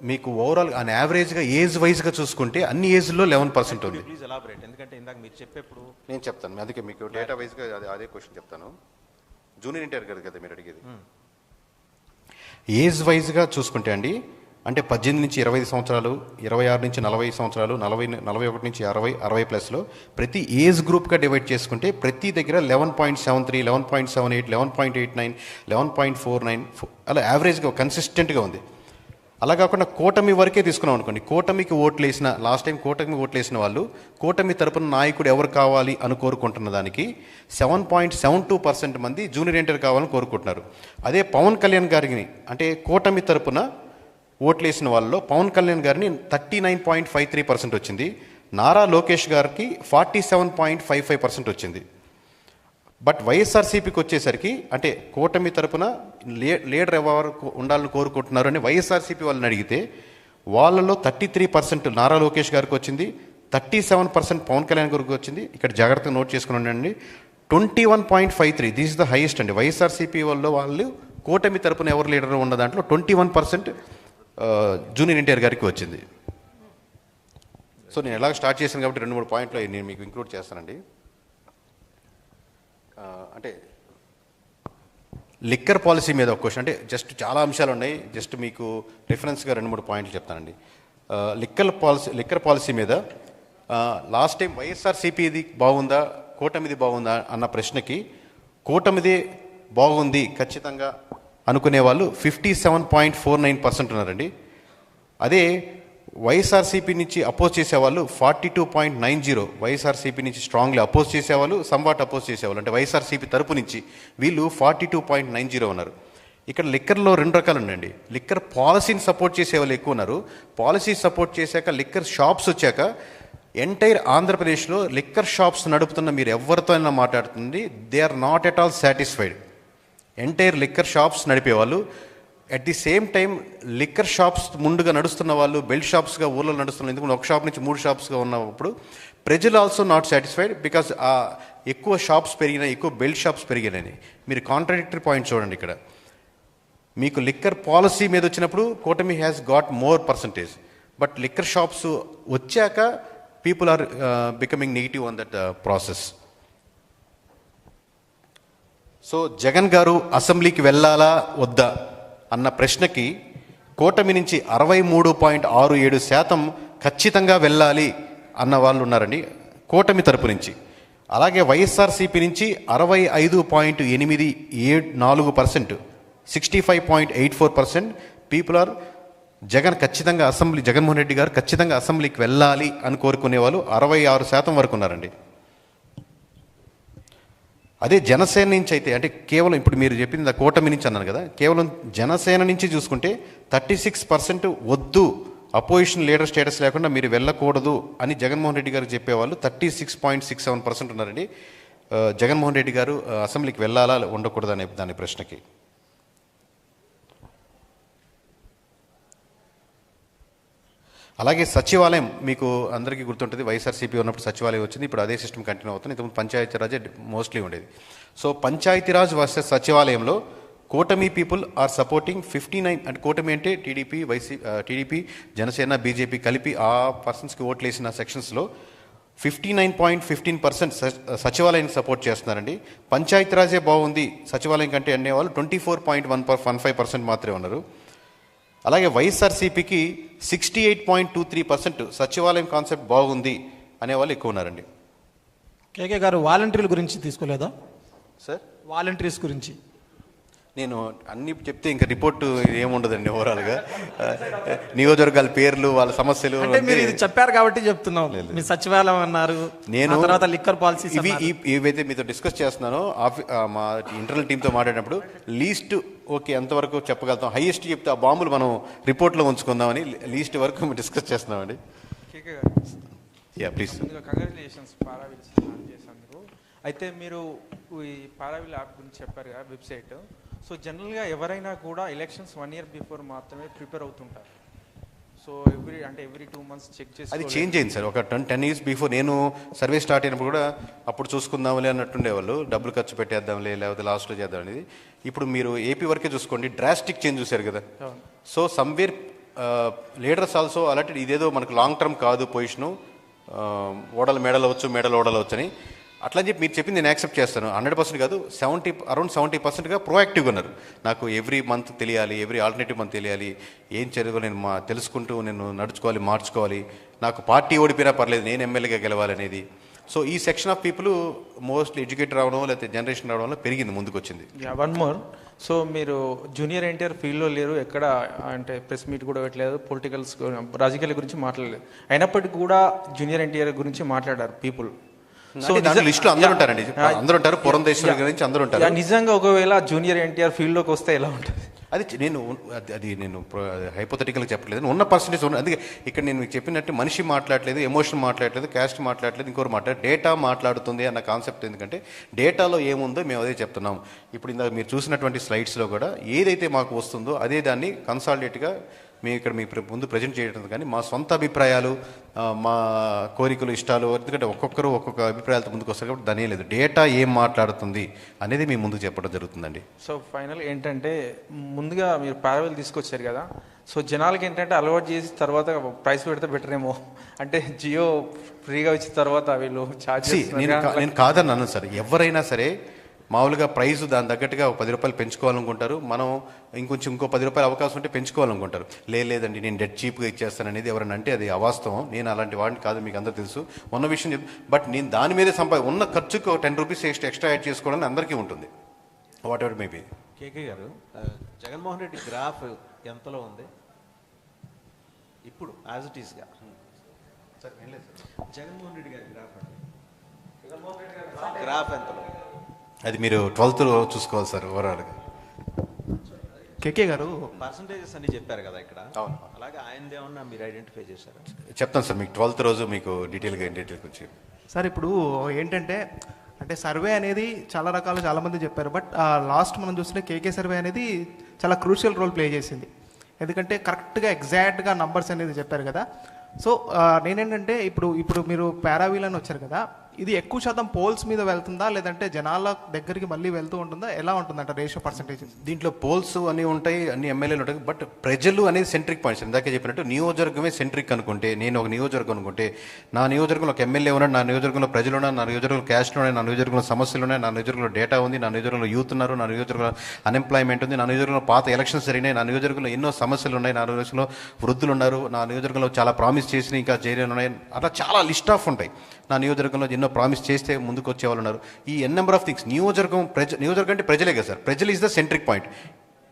Speaker 2: మీకు ఓవరాల్ ఆన్ యావరేజ్గా ఏజ్ వైజ్గా చూసుకుంటే అన్ని ఏజ్లో 11% ఉంది.
Speaker 6: ప్లీజ్ ఎలాబరేట్, ఎందుకంటే ఇందాక మీరు చెప్పేప్పుడు
Speaker 2: నేను చెప్తాను, అందుకే మీకు డేటా వైజ్గా అదే క్వశ్చన్ చెప్తాను. జూనియర్ ఎన్టీఆర్ గారు కదా మీరు అడిగేది. ఏజ్ వైజ్గా చూసుకుంటే అండి, అంటే 18 నుంచి 25 సంవత్సరాలు, 26 నుంచి 40 సంవత్సరాలు, 41 నుంచి 60, 60+లో ప్రతి ఏజ్ గ్రూప్గా డివైడ్ చేసుకుంటే ప్రతి దగ్గర 11.73, 11.78, 11.89, 11.49 అలా యావరేజ్గా కన్సిస్టెంట్గా ఉంది. అలా కాకుండా కూటమి వరకే తీసుకున్నాం అనుకోండి, కూటమికి ఓట్లు వేసిన, లాస్ట్ టైం కూటమి ఓట్లు వేసిన వాళ్ళు కూటమి తరపున నాయకుడు ఎవరు కావాలి అని కోరుకుంటున్న దానికి 7.72% మంది జూనియర్ ఎన్టీఆర్ కావాలని కోరుకుంటున్నారు. అదే పవన్ కళ్యాణ్ గారిని అంటే కూటమి తరపున ఓట్లేసిన వాళ్ళలో పవన్ కళ్యాణ్ గారిని 39.53% వచ్చింది, నారా లోకేష్ గారికి 47.55% వచ్చింది. బట్ వైఎస్ఆర్సీపీకి వచ్చేసరికి అంటే కూటమి తరపున లీడర్ ఎవరు ఉండాలని కోరుకుంటున్నారు అని వైఎస్ఆర్సీపీ వాళ్ళని అడిగితే వాళ్ళలో 33% నారా లోకేష్ గారికి వచ్చింది, 37% పవన్ కళ్యాణ్ గారికి వచ్చింది. ఇక్కడ జాగ్రత్తగా నోట్ చేసుకుని ఉండండి. 21.53 దిస్ ఇస్ ద హైయెస్ట్ అండి. వైఎస్ఆర్సీపీ వాళ్ళు కూటమి తరపున ఎవరు లీడర్ ఉన్న దాంట్లో 21% జూనియర్ ఎన్టీఆర్ గారికి వచ్చింది. సో నేను ఎలాగ స్టార్ట్ చేశాను కాబట్టి 2-3 పాయింట్లు నేను మీకు ఇంక్లూడ్ చేస్తానండి. అంటే లిక్కర్ పాలసీ మీద ఒక క్వశ్చన్, అంటే జస్ట్ చాలా అంశాలు ఉన్నాయి, జస్ట్ మీకు రిఫరెన్స్గా 2-3 పాయింట్లు చెప్తానండి. లిక్కర్ పాలసీ మీద లాస్ట్ టైం వైఎస్ఆర్సీపీది బాగుందా కూటమిది బాగుందా అన్న ప్రశ్నకి కూటమిది బాగుంది ఖచ్చితంగా అనుకునే వాళ్ళు 57.49% ఉన్నారండి. అదే వైఎస్ఆర్సీపీ నుంచి అపోజ్ చేసేవాళ్ళు 42.90, వైఎస్ఆర్సీపీ నుంచి స్ట్రాంగ్లీ అపోజ్ చేసేవాళ్ళు, సంవాట్ అపోజ్ చేసేవాళ్ళు అంటే వైఎస్ఆర్సీపీ తరపు నుంచి వీళ్ళు 42.90 ఉన్నారు. ఇక్కడ లిక్కర్లో 2 రకాలు ఉండండి. లిక్కర్ పాలసీని సపోర్ట్ చేసే వాళ్ళు ఎక్కువ ఉన్నారు. పాలసీ సపోర్ట్ చేశాక లిక్కర్ షాప్స్ వచ్చాక ఎంటైర్ ఆంధ్రప్రదేశ్లో లిక్కర్ షాప్స్ నడుపుతున్న మీరు ఎవరితో అయినా మాట్లాడుతుంది, they are not at all satisfied. Entire liquor shops నడిపేవాళ్ళు, at the same time liquor shops ముందుగా నడుస్తున్న వాళ్ళు బెల్ట్ షాప్స్గా ఊళ్ళో నడుస్తున్నారు. ఎందుకంటే ఒక షాప్ నుంచి 3 షాప్స్గా ఉన్నప్పుడు ప్రజలు ఆల్సో నాట్ సాటిస్ఫైడ్ బికాస్ ఎక్కువ షాప్స్ పెరిగినాయి, ఎక్కువ బెల్ట్ షాప్స్ పెరిగినాయి. మీరు కాంట్రాడిక్టరీ పాయింట్ చూడండి. ఇక్కడ మీకు లిక్కర్ పాలసీ మీద వచ్చినప్పుడు కూటమి has got more percentage, but liquor shops వచ్చాక people are becoming negative on that process. So Jagan garu అసెంబ్లీకి వెళ్ళాలా వద్దా అన్న ప్రశ్నకి కూటమి నుంచి 63.67% ఖచ్చితంగా వెళ్ళాలి అన్న వాళ్ళు ఉన్నారండి కూటమి తరపు నుంచి. అలాగే వైఎస్ఆర్సీపీ నుంచి 65.84%, 65.84% పీపుల్ ఆర్ జగన్మోహన్ రెడ్డి గారు ఖచ్చితంగా అసెంబ్లీకి వెళ్ళాలి అని కోరుకునే వాళ్ళు 66% వరకు ఉన్నారండి. అదే జనసేన నుంచి అయితే అంటే కేవలం ఇప్పుడు మీరు చెప్పింది కూటమి నుంచి అన్నాను కదా, కేవలం జనసేన నుంచి చూసుకుంటే 36% వద్దు, అపోజిషన్ లీడర్ స్టేటస్ లేకుండా మీరు వెళ్ళకూడదు అని జగన్మోహన్ రెడ్డి గారు చెప్పేవాళ్ళు 36.67% ఉన్నారండి. జగన్మోహన్ రెడ్డి గారు అసెంబ్లీకి వెళ్ళాలా ఉండకూడదు అనే దాని ప్రశ్నకి. అలాగే సచివాలయం మీకు అందరికీ గుర్తుంటుంది, వైఎస్ఆర్సీపీ ఉన్నప్పుడు సచివాలయం వచ్చింది, ఇప్పుడు అదే సిస్టమ్ కంటిన్యూ అవుతుంది. ఇంతకుముందు పంచాయతీరాజే మోస్ట్లీ ఉండేది. సో పంచాయతీరాజ్ వర్సెస్ సచివాలయంలో కూటమి పీపుల్ ఆర్ సపోర్టింగ్ 59, అంటే కూటమి అంటే టీడీపీ జనసేన బీజేపీ కలిపి ఆ పర్సన్స్కి ఓట్లు వేసిన సెక్షన్స్లో 59.15% సచివాలయానికి సపోర్ట్ చేస్తున్నారండి. పంచాయతీరాజే బాగుంది సచివాలయం కంటే అనేవాళ్ళు 24.15% మాత్రమే ఉన్నారు. అలాగే వైఎస్ఆర్సీపీకి 68.23% సచివాలయం కాన్సెప్ట్ బాగుంది అనేవాళ్ళు ఎక్కువ ఉన్నారండి.
Speaker 5: కేకే గారు వాలంటీర్ల గురించి తీసుకోలేదా
Speaker 2: సార్?
Speaker 5: వాలంటీర్స్ గురించి
Speaker 2: నేను అన్ని చెప్తే ఇంకా రిపోర్ట్ ఏముండదండి ఓవరాల్గా. నియోజకవర్గాల పేర్లు వాళ్ళ సమస్యలు
Speaker 5: అంటే మీరు ఇది చెప్పారు కాబట్టి చెప్తున్నాం. మీ సచివాలయం అన్నారు, నేను తర్వాత లిక్కర్ పాలసీ
Speaker 2: ఇవైతే మీతో డిస్కస్ చేస్తున్నానో మా ఇంటర్నల్ టీంతో మాట్లాడినప్పుడు లీస్ట్ ఓకే ఎంతవరకు చెప్పగలుగుతాం, హైయెస్ట్ చెప్తే ఆ బాంబులు మనం రిపోర్ట్లో ఉంచుకుందామని లీస్ట్ వరకు డిస్కస్ చేస్తున్నామండి. Yeah please.
Speaker 1: కంగ్రాచులేషన్స్ పారావిల్ చేసినందుకు. అయితే మీరు ఈ పారావిల్ యాప్ గురించి చెప్పారు కదా, వెబ్సైట్. సో జనరల్గా ఎవరైనా కూడా ఎలక్షన్స్ 1 year బిఫోర్ మాత్రమే ప్రిపేర్ అవుతుంటారు. సో ఎవ్రీ 2 months చెక్ చేసి
Speaker 2: అది చేంజ్ అయింది సార్. ఒక 10 years బిఫోర్ నేను సర్వే స్టార్ట్ అయినప్పుడు కూడా అప్పుడు చూసుకుందాంలే అన్నట్టుండేవాళ్ళు, డబ్బులు ఖర్చు పెట్టేద్దాంలే లేకపోతే లాస్ట్లో చేద్దాం అనేది. ఇప్పుడు మీరు ఏపీ వరకే చూసుకోండి, డ్రాస్టిక్ చేంజ్ చూశారు కదా. సో సమ్వేర్ లీడర్స్ ఆల్సో అలాంటి ఇదేదో మనకు లాంగ్ టర్మ్ కాదు పొజిషను, ఓడలు మెడలు ఓడలవచ్చు అని అట్లా చెప్పి మీరు చెప్పింది నేను యాక్సెప్ట్ చేస్తాను. 100% కాదు, అరౌండ్ 70%గా ప్రోయాక్టివ్గా ఉన్నారు. నాకు ఎవ్రీ మంత్ తెలియాలి, ఎవ్రీ ఆల్టర్నేటివ్ మంత్ తెలియాలి, ఏం చదువు నేను తెలుసుకుంటూ నేను నడుచుకోవాలి, మార్చుకోవాలి, నాకు పార్టీ ఓడిపోయినా పర్లేదు నేను ఎమ్మెల్యేగా గెలవాలి అనేది. సో ఈ section of people mostly educate రావడం లేకపోతే జనరేషన్ రావడం వల్ల పెరిగింది, ముందుకు వచ్చింది.
Speaker 1: One more. సో మీరు జూనియర్ ఎన్టీఆర్ ఫీల్డ్లో లేరు, ఎక్కడ అంటే ప్రెస్ మీట్ కూడా పెట్టలేదు, పొలిటికల్స్ రాజకీయాల గురించి మాట్లాడలేదు, అయినప్పటికీ కూడా జూనియర్ ఎన్టీఆర్ గురించి మాట్లాడారు పీపుల్.
Speaker 2: సో లిస్టులో అందరూ ఉంటారండి, అందరూ ఉంటారు, పురంధేశ్వరి గురించి అందరూ ఉంటారు.
Speaker 1: నిజంగా ఒకవేళ జూనియర్ ఎన్టీఆర్ ఫీల్డ్లోకి వస్తే ఎలా ఉంటుంది?
Speaker 2: అది నేను హైపోథెటికల్గా చెప్పట్లేదు, ఉన్న పర్సంటేజ్ ఉన్న. అందుకే ఇక్కడ నేను మీకు చెప్పినట్టు మనిషి మాట్లాడలేదు, ఎమోషన్ మాట్లాడలేదు, క్యాస్ట్ మాట్లాడలేదు, ఇంకోరు మాట్లాడలేదు, డేటా మాట్లాడుతుంది అన్న కాన్సెప్ట్. ఎందుకంటే డేటాలో ఏముందో మేము అదే చెప్తున్నాం. ఇప్పుడు ఇందాక మీరు చూసినటువంటి స్లైడ్స్లో కూడా ఏదైతే మాకు వస్తుందో అదే దాన్ని కన్సాలిడేట్గా మేము ఇక్కడ మీ ముందు ప్రజెంట్ చేయడం, కానీ మా సొంత అభిప్రాయాలు, మా కోరికలు, ఇష్టాలు, ఎందుకంటే ఒక్కొక్కరు ఒక్కొక్క అభిప్రాయాలతో ముందుకు వస్తారు కాబట్టి దాని లేదు. డేటా ఏం మాట్లాడుతుంది అనేది మీ ముందుకు చెప్పడం జరుగుతుందండి.
Speaker 7: సో ఫైనల్ ఏంటంటే ముందుగా మీరు పారావెల్ తీసుకొచ్చారు కదా, సో జనాలకి ఏంటంటే అలవాటు చేసి తర్వాత ప్రైస్ పెడితే బెటర్ ఏమో, అంటే జియో ఫ్రీగా ఇచ్చిన తర్వాత వీళ్ళు ఛార్జ్.
Speaker 2: నేను కాదని అన్నాను సార్. ఎవరైనా సరే మామూలుగా ప్రైస్ దాని తగ్గట్టుగా ఒక 10 రూపాయలు పెంచుకోవాలనుకుంటారు, మనం ఇంకో 10 రూపాయలు అవకాశం ఉంటే పెంచుకోవాలనుకుంటారు. లేదండి నేను డెడ్ చీప్గా ఇచ్చేస్తాను అనేది ఎవరైనా అంటే అది అవాస్తవం. నేను అలాంటి వాడిని కాదు, మీకు అందరూ తెలుసు. ఉన్న విషయం బట్ నేను దాని మీదే ఉన్న ఖర్చుకు 10 రూపీస్ ఎక్స్ట్రా యాడ్ చేసుకోవడానికి అందరికీ ఉంటుంది, వాట్ ఎవర్ మేబీ.
Speaker 6: కేకే గారు, జగన్మోహన్ రెడ్డి గ్రాఫ్ ఎంతలో ఉంది ఇప్పుడు యాజ్ ఇట్ ఈస్గా? జగన్మోహన్ రెడ్డి గారి గ్రాఫ్ అండి, జగన్మోహన్ రెడ్డి గారి గ్రాఫ్ ఎంతలో?
Speaker 2: అది మీరు 12th చూసుకోవాలి సార్ ఓవరాల్గా.
Speaker 5: కేకే గారు
Speaker 6: పర్సంటేజెస్ అన్ని చెప్పారు కదా ఇక్కడ, అలాగే ఆయనది ఏమన్నా మీరు ఐడెంటిఫై చేశారు?
Speaker 2: చెప్తాను సార్ మీకు 12th రోజు మీకు డీటెయిల్గా వచ్చి.
Speaker 8: సార్ ఇప్పుడు ఏంటంటే అంటే సర్వే అనేది చాలా రకాలు చాలామంది చెప్పారు, బట్ లాస్ట్ మనం చూస్తుంటే కేకే సర్వే అనేది చాలా క్రూషియల్ రోల్ ప్లే చేసింది. ఎందుకంటే కరెక్ట్గా ఎగ్జాక్ట్గా నంబర్స్ అనేది చెప్పారు కదా. సో నేనేంటంటే ఇప్పుడు మీరు పారావీల్ అని వచ్చారు కదా, ఇది ఎక్కువ శాతం పోల్స్ మీద వెళ్తుందా లేదంటే జనాల దగ్గరికి మళ్ళీ వెళ్తూ ఉంటుందా, ఎలా ఉంటుందంట రేషియో పర్సంటేజ్?
Speaker 2: దీంట్లో పోల్స్ అని ఉంటాయి, అన్ని ఎమ్మెల్యేలు ఉంటాయి, బట్ ప్రజలు అనేది సెంట్రిక్ పాయింట్స్. ఇందాకే చెప్పినట్టు నియోజకవర్గమే సెంట్రిక్ అనుకుంటే, నేను ఒక నియోజకవర్గం అనుకుంటే, నా నియోజకవర్గంలో ఒక ఎమ్మెల్యే ఉన్నాడు, నా నియోజకవర్గంలో ప్రజలు ఉన్నారు, నా నియోజకవర్గంలో క్యాస్ట్ ఉన్నాయి, నా నియోజకవర్గంలో సమస్యలు ఉన్నాయి, నా నియోజకవర్గంలో డేటా ఉంది, నా నియోజకవర్గంలో యూత్ ఉన్నారు, నా నియోజకవర్గంలో అన్ఎంప్లాయ్మెంట్ ఉంది, నా నియోజకవర్గంలో పాత ఎలక్షన్స్ జరిగినాయి, నా నియోజకవర్గంలో ఎన్నో సమస్యలు ఉన్నాయి, నా నియోజకవర్గంలో వృద్ధులు ఉన్నారు, నా నియోజకవర్గంలో చాలా ప్రామిస్ చేసి ఇంకా చేయలేని ఉన్నాయి, అట్లా చాలా లిస్ట్ ఆఫ్ ఉంటాయి. నా నియోజకవర్గంలో ఎన్నో ప్రామిస్ చేస్తే ముందుకు వచ్చే వాళ్ళు ఉన్నారు. ఈ నెంబర్ ఆఫ్ థింగ్స్. నియోజకవర్గం అంటే ప్రజలే కదా సార్, ప్రజలు ఈజ్ ద సెంట్రిక్ పాయింట్.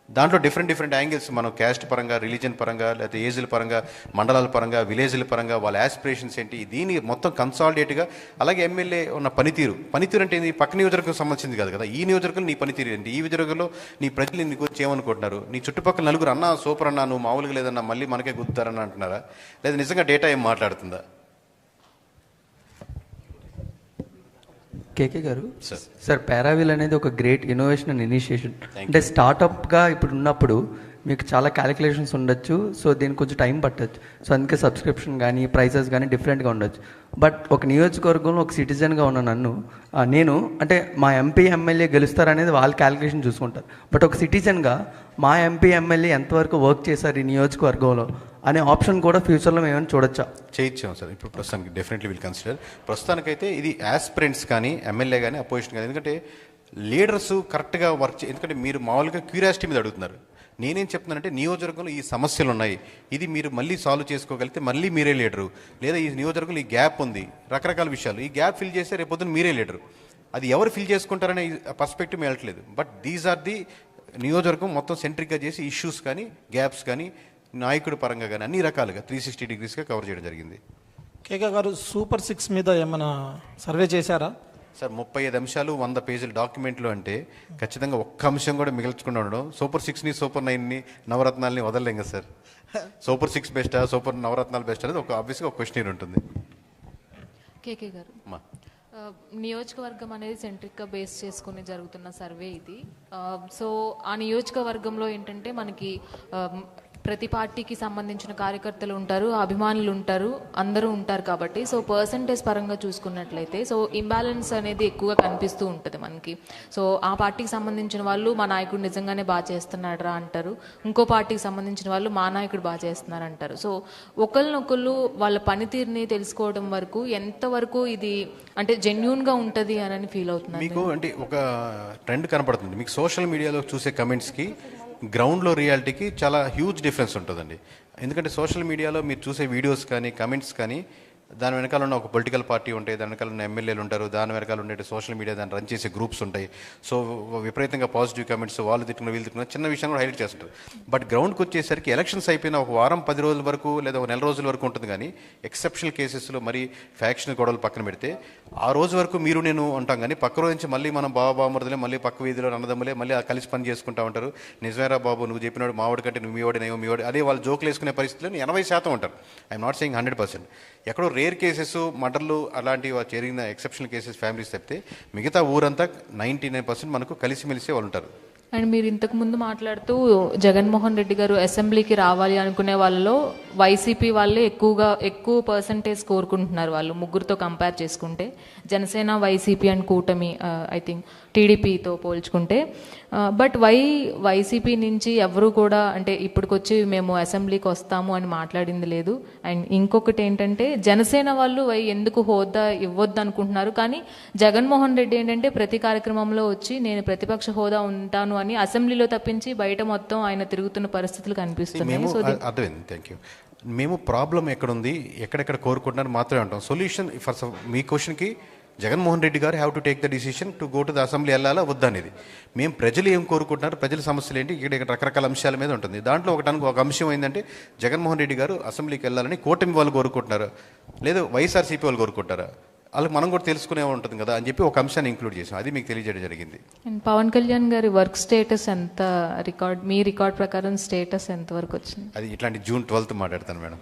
Speaker 2: దాంట్లో డిఫరెంట్ యాంగిల్స్, మనం క్యాస్ట్ పరంగా, రిలీజన్ పరంగా, లేకపోతే ఏజ్ల పరంగా, మండలాల పరంగా, విలేజ్ల పరంగా, వాళ్ళ యాస్పిరేషన్స్ ఏంటి, దీన్ని మొత్తం కన్సాలిడేట్గా. అలాగే ఎమ్మెల్యే ఉన్న పనితీరు అంటే ఇది పక్క నియోజకవర్గం సంబంధించింది కాదు కదా, ఈ నియోజకవర్గంలో నీ పనితీరు ఏంటి, ఈ నియోజకవర్గంలో నీ ప్రజలు నీకు వచ్చి ఏమనుకుంటున్నారు, నీ చుట్టుపక్కల నలుగురు అన్నా సూపర్ అన్నా, నువ్వు మామూలుగా లేదన్నా మళ్ళీ మనకే గుద్దుతారని అంటున్నారా, లేదా నిజంగా డేటా ఏం మాట్లాడుతుందా?
Speaker 9: కేకే గారు, సార్ పారావీల్ అనేది ఒక గ్రేట్ ఇన్నోవేషన్ అండ్ ఇనిషియేషన్. అంటే స్టార్టప్గా ఇప్పుడు ఉన్నప్పుడు మీకు చాలా క్యాలిక్యులేషన్స్ ఉండొచ్చు, సో దీనికి కొంచెం టైం పట్టచ్చు. సో అందుకే సబ్స్క్రిప్షన్ కానీ ప్రైసెస్ కానీ డిఫరెంట్గా ఉండొచ్చు. బట్ ఒక నియోజకవర్గంలో ఒక సిటిజన్గా ఉన్న నన్ను నేను అంటే మా ఎంపీ ఎమ్మెల్యే గెలుస్తారనేది వాళ్ళ క్యాలిక్యులేషన్ చూసుకుంటారు. బట్ ఒక సిటిజన్గా మా ఎంపీ ఎమ్మెల్యే ఎంతవరకు వర్క్ చేశారు ఈ నియోజకవర్గంలో అనే ఆప్షన్ కూడా ఫ్యూచర్లో మేము ఏమైనా చూడొచ్చా?
Speaker 2: చేయించాం సార్. ఇప్పుడు ప్రస్తుతానికి డెఫినెట్లీ విల్ కన్సిడర్. ప్రస్తుతానికైతే ఇది యాస్పిరెంట్స్ కానీ ఎమ్మెల్యే కానీ అపోజిషన్ కానీ, ఎందుకంటే లీడర్స్ కరెక్ట్గా వర్క్ ఎందుకంటే మీరు మామూలుగా క్యూరియాసిటీ మీద అడుగుతున్నారు. నేనేం చెప్తున్నానంటే నియోజకవర్గంలో ఈ సమస్యలు ఉన్నాయి, ఇది మీరు మళ్ళీ సాల్వ్ చేసుకోగలిగితే మళ్ళీ మీరే లీడరు, లేదా ఈ నియోజకవర్గంలో ఈ గ్యాప్ ఉంది, రకరకాల విషయాలు, ఈ గ్యాప్ ఫిల్ చేస్తే రేపొద్దున మీరే లీడరు. అది ఎవరు ఫిల్ చేసుకుంటారనే పర్స్పెక్టివ్ వెళ్ళట్లేదు. బట్ దీస్ ఆర్ ది నియోజకవర్గం మొత్తం సెంట్రిక్గా చేసి ఇష్యూస్ కానీ గ్యాప్స్ కానీ నాయకుడి పరంగా కానీ అన్ని రకాలుగా 360 degreesగా కవర్ చేయడం జరిగింది.
Speaker 5: కేకే గారు, సూపర్ 6 మీద ఏమైనా సర్వే చేశారా?
Speaker 2: సార్ 35 అంశాలు 100 పేజీల డాక్యుమెంట్లు అంటే ఖచ్చితంగా ఒక్క అంశం కూడా మిగిల్చకుండా ఉండడం. సూపర్ 6ని సూపర్ 9ని నవరత్నాలని వదలలేం కదా సార్. సూపర్ 6 బెస్టా సూపర్ నవరత్నాలు బెస్ట్ అనేది ఒక ఆబ్వియస్గా ఒక క్వశ్చన్ ఉంటుంది.
Speaker 10: కేకే గారు, నియోజకవర్గం అనేది సెంట్రిక్గా బేస్ చేసుకుని జరుగుతున్న సర్వే ఇది. సో ఆ నియోజకవర్గంలో ఏంటంటే మనకి ప్రతి పార్టీకి సంబంధించిన కార్యకర్తలు ఉంటారు, అభిమానులు ఉంటారు, అందరూ ఉంటారు కాబట్టి సో పర్సంటేజ్ పరంగా చూసుకున్నట్లయితే సో ఇంబ్యాలెన్స్ అనేది ఎక్కువగా కనిపిస్తూ ఉంటుంది మనకి. సో ఆ పార్టీకి సంబంధించిన వాళ్ళు మా నాయకుడు నిజంగానే బాగా చేస్తున్నాడు అంటారు, ఇంకో పార్టీకి సంబంధించిన వాళ్ళు మా నాయకుడు బాగా చేస్తున్నారు అంటారు. సో ఒకళ్ళనొకళ్ళు వాళ్ళ పనితీరుని తెలుసుకోవడం వరకు ఎంతవరకు ఇది అంటే జెన్యూన్గా ఉంటుంది అని ఫీల్ అవుతున్నారు
Speaker 2: మీకు? అంటే ఒక ట్రెండ్ కనపడుతుంది మీకు సోషల్ మీడియాలో చూసే కమెంట్స్కి గ్రౌండ్లో రియాలిటీకి చాలా హ్యూజ్ డిఫరెన్స్ ఉంటుందండి. ఎందుకంటే సోషల్ మీడియాలో మీరు చూసే వీడియోస్ కానీ కమెంట్స్ కానీ దాని వెనకాల ఉన్న ఒక పొలిటికల్ పార్టీ ఉంటాయి, దాని వెనకాల ఉన్న ఎమ్మెల్యేలు ఉంటారు, దాని వెనకాల ఉండే సోషల్ మీడియా దాన్ని రన్ చేసే గ్రూప్స్ ఉంటాయి. సో విపరీతంగా పాజిటివ్ కామెంట్స్, వాళ్ళు తిట్టుకున్న వీళ్ళు తిట్టుకున్న చిన్న విషయం కూడా హైలైట్ చేస్తుంటారు. బట్ గ్రౌండ్కి వచ్చేసరికి ఎలక్షన్స్ అయిపోయిన ఒక వారం 10 రోజుల వరకు లేదా ఒక నెల రోజుల వరకు ఉంటుంది. కానీ ఎక్సెప్షనల్ కేసెస్లో మరి ఫ్యాక్షన్ గొడవలు పక్కన పెడితే ఆ రోజు వరకు మీరు నేను ఉంటాం. కానీ పక్క రోజు నుంచి మళ్ళీ మనం బావమరుదులే, మళ్ళీ పక్క వీధిలో అన్నదమ్ములే, మళ్ళీ కలిసి పని చేసుకుంటూ ఉంటారు. నిజమేరా బాబు, నువ్వు చెప్పినాడు మావాడి కంటే నువ్వు మీ వాడి అదే వాళ్ళు జోకులు వేసుకునే పరిస్థితుల్లో 80% ఉంటారు. I'm not saying 100%. ఎక్కడో రేర్ కేసెస్, మర్డర్లు అలాంటివి జరిగిన ఎక్సెప్షనల్ కేసెస్ ఫ్యామిలీస్ తప్పితే మిగతా ఊరంతా 99% మనకు కలిసిమెలిసే వాళ్ళు ఉంటారు.
Speaker 10: అండ్ మీరు ఇంతకు ముందు మాట్లాడుతూ జగన్మోహన్ రెడ్డి గారు అసెంబ్లీకి రావాలి అనుకునే వాళ్ళలో వైసీపీ వాళ్ళే ఎక్కువ పర్సంటేజ్ కోరుకుంటున్నారు. వాళ్ళు ముగ్గురితో కంపేర్ చేసుకుంటే జనసేన, వైసీపీ అండ్ కూటమి, ఐ థింక్ టీడీపీతో పోల్చుకుంటే. బట్ వైసీపీ నుంచి ఎవరు కూడా అంటే ఇప్పటికొచ్చి మేము అసెంబ్లీకి వస్తాము అని మాట్లాడింది లేదు. అండ్ ఇంకొకటి ఏంటంటే జనసేన వాళ్ళు ఎందుకు హోదా ఇవ్వద్దు అనుకుంటున్నారు. కానీ జగన్మోహన్ రెడ్డి ఏంటంటే ప్రతి కార్యక్రమంలో వచ్చి నేను ప్రతిపక్ష హోదా ఉంటాను అని అసెంబ్లీలో తప్పించి బయట మొత్తం ఆయన తిరుగుతున్న పరిస్థితులు కనిపిస్తున్నాయి.
Speaker 2: అర్థమైంది, థ్యాంక్ యూ. మేము ప్రాబ్లం ఎక్కడుంది, ఎక్కడెక్కడ కోరుకుంటున్నారు మాత్రమే అంటాం. సొల్యూషన్ ఫర్ మీ క్వశ్చన్కి జగన్మోహన్ రెడ్డి గారు have to take the decision to go to the assembly వెళ్ళాలా వద్దా అనేది. మేము ప్రజలు ఏం కోరుకుంటున్నారు, ప్రజల సమస్యలు ఏంటి, ఇక్కడ రకరకాల అంశాల మీద ఉంటుంది. దాంట్లో ఒక అంశం ఏంటంటే జగన్మోహన్ రెడ్డి గారు అసెంబ్లీకి వెళ్ళాలని కూటమి వాళ్ళు కోరుకుంటున్నారు, లేదా వైఎస్ఆర్సీపీ వాళ్ళు కోరుకుంటారా, వాళ్ళకి మనం కూడా తెలుసుకునే ఉంటుంది కదా అని చెప్పి ఒక అంశాన్ని ఇంక్లూడ్ చేసాం. అది మీకు తెలియజేయడం జరిగింది.
Speaker 10: పవన్ కళ్యాణ్ గారి వర్క్ స్టేటస్ ఎంత, మీ రికార్డ్ ప్రకారం స్టేటస్ ఎంత వరకు వచ్చింది?
Speaker 2: అది ఇట్లాంటి June 12th మాట్లాడతాను మేడం.